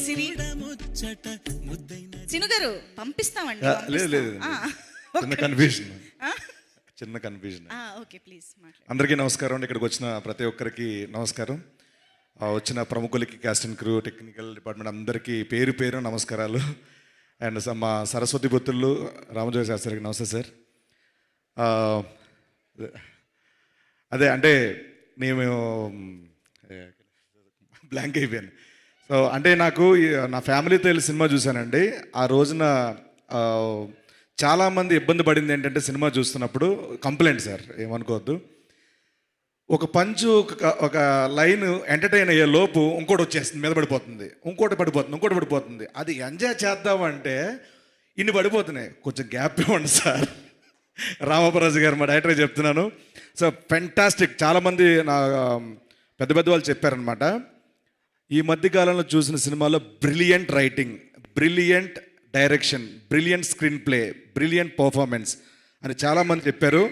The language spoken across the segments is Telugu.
సిరి సిను గారు పంపిస్తామండి. లేదు లేదు, చిన్న కన్ఫ్యూజన్ చిన్న కన్ఫ్యూజన్. ఓకే ప్లీజ్ మాట్లాడండి. అందరికీ నమస్కారం అండి. ఇక్కడికి వచ్చిన ప్రతి ఒక్కరికి నమస్కారం. వచ్చిన ప్రముఖులకి, cast and crew, technical department అందరికీ పేరు పేరు నమస్కారాలు. అండ్ మా సరస్వతి బొత్తులు రామజోగ శాస్త్రికి నమస్తే సార్. అదే అంటే నేను బ్లాంక్ అయిపోయాను. సో అంటే నాకు నా ఫ్యామిలీతో వెళ్ళి సినిమా చూశానండి. ఆ రోజున చాలామంది ఇబ్బంది పడింది ఏంటంటే సినిమా చూస్తున్నప్పుడు కంప్లైంట్ సార్, ఏమనుకోవద్దు. ఒక పంచు ఒక లైన్ ఎంటర్టైన్ అయ్యే లోపు ఇంకోటి వచ్చేస్తుంది, మీద పడిపోతుంది, ఇంకోటి పడిపోతుంది. అది ఎంజాయ్ చేద్దామంటే ఇన్ని పడిపోతున్నాయి. కొంచెం గ్యాప్ ఇవ్వండి సార్. రామపరాజు గారు మా డైరెక్టర్ చెప్తున్నాను. So fantastic. చాలామంది నా పెద్ద పెద్ద వాళ్ళు చెప్పారనమాట, ఈ మధ్యకాలంలో చూసిన సినిమాలో brilliant writing, brilliant direction, brilliant screen play, brilliant performance అని చాలామంది చెప్పారు.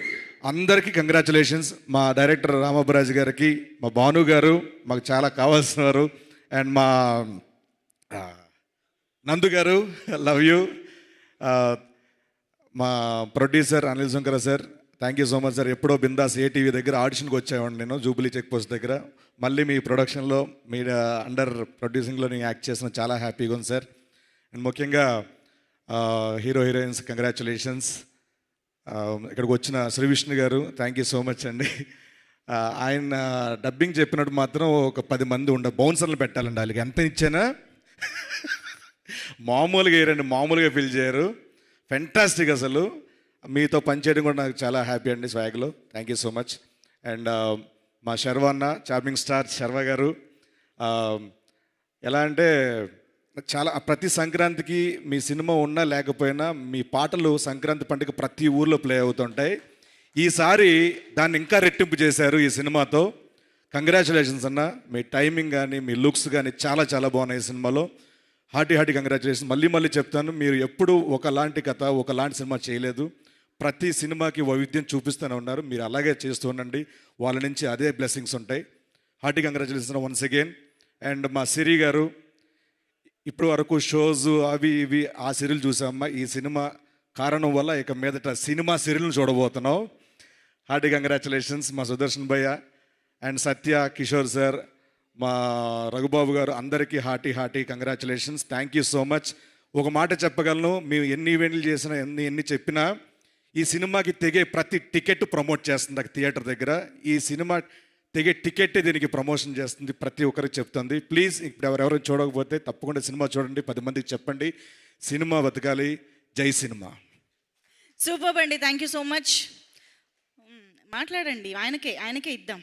అందరికీ కంగ్రాచులేషన్స్. మా డైరెక్టర్ రామపరాజు గారికి, మా భాను గారు మాకు చాలా కావాల్సిన వారు, అండ్ మా నందు గారు లవ్ యూ. మా producer Anil Shankara sir, thank you so much sir. ఎప్పుడో బిందాస్ ఏటీవీ దగ్గర ఆడిషన్కి వచ్చేవాడిని నేను, జూబిలీ చెక్ పోస్ట్ దగ్గర. మళ్ళీ మీ ప్రొడక్షన్లో, మీ అండర్ ప్రొడ్యూసింగ్లో నేను యాక్ట్ చేసిన చాలా హ్యాపీగా ఉంది సార్. అండ్ ముఖ్యంగా హీరో హీరోయిన్స్ కంగ్రాచులేషన్స్. ఇక్కడికి వచ్చిన శ్రీ విష్ణు గారు, థ్యాంక్ యూ సో మచ్ అండి. ఆయన డబ్బింగ్ చెప్పినట్టు మాత్రం ఒక 10 మంది బౌన్సర్లు పెట్టాలండి. వాళ్ళకి ఎంత ఇచ్చానా మామూలుగా వేయరండి, మామూలుగా ఫీల్ చేయరు. ఫెంటాస్టిక్. అసలు మీతో పనిచేయడం కూడా నాకు చాలా హ్యాపీ అండి. స్వాగ్లో thank you so much. And మా శర్వ అన్న, చార్మింగ్ స్టార్ శర్వ గారు, ఎలా అంటే చాలా ప్రతి సంక్రాంతికి మీ సినిమా ఉన్నా లేకపోయినా మీ పాటలు సంక్రాంతి పండుగ ప్రతి ఊర్లో ప్లే అవుతుంటాయి. ఈసారి దాన్ని ఇంకా రెట్టింపు చేశారు ఈ సినిమాతో. కంగ్రాచులేషన్స్ అన్న. మీ టైమింగ్ కానీ, మీ లుక్స్ కానీ చాలా చాలా బాగున్నాయి ఈ సినిమాలో. Hearty congratulations. మళ్ళీ చెప్తాను, మీరు ఎప్పుడు ఒకలాంటి కథ, ఒకలాంటి సినిమా చేయలేదు. ప్రతి సినిమాకి వైవిధ్యం చూపిస్తూనే ఉన్నారు. మీరు అలాగే చేస్తూ ఉండండి, వాళ్ళ నుంచి అదే బ్లెస్సింగ్స్ ఉంటాయి. Hearty congratulations once again. And మా సిరి గారు, ఇప్పుడు వరకు షోస్ అవి ఇవి ఆ సీరియల్ చూసామమ్మా. ఈ సినిమా కారణం వల్ల ఇక మీదట సినిమా సీరియల్ని చూడబోతున్నాం. Hearty congratulations. మా సుదర్శన్ భయ్య అండ్ సత్య, కిషోర్ సార్, మా రఘుబాబు గారు, అందరికీ hearty congratulations. Thank you so much. ఒక మాట చెప్పగలను, మేము ఎన్ని ఈవెంట్లు చేసినా, ఎన్ని చెప్పినా ఈ సినిమాకి తెగే ప్రతి టికెట్ ప్రమోట్ చేస్తుంది అక్కడ థియేటర్ దగ్గర. ఈ సినిమా తెగే టికెట్టే దీనికి ప్రమోషన్ చేస్తుంది, ప్రతి ఒక్కరికి చెప్తుంది. ప్లీజ్ ఇప్పుడు ఎవరెవరు చూడకపోతే తప్పకుండా సినిమా చూడండి, 10 మందికి చెప్పండి. సినిమా బతకాలి. జై సినిమా. సూపర్ అండి, థ్యాంక్ యూ సో మచ్. మాట్లాడండి, ఆయనకే ఇద్దాం.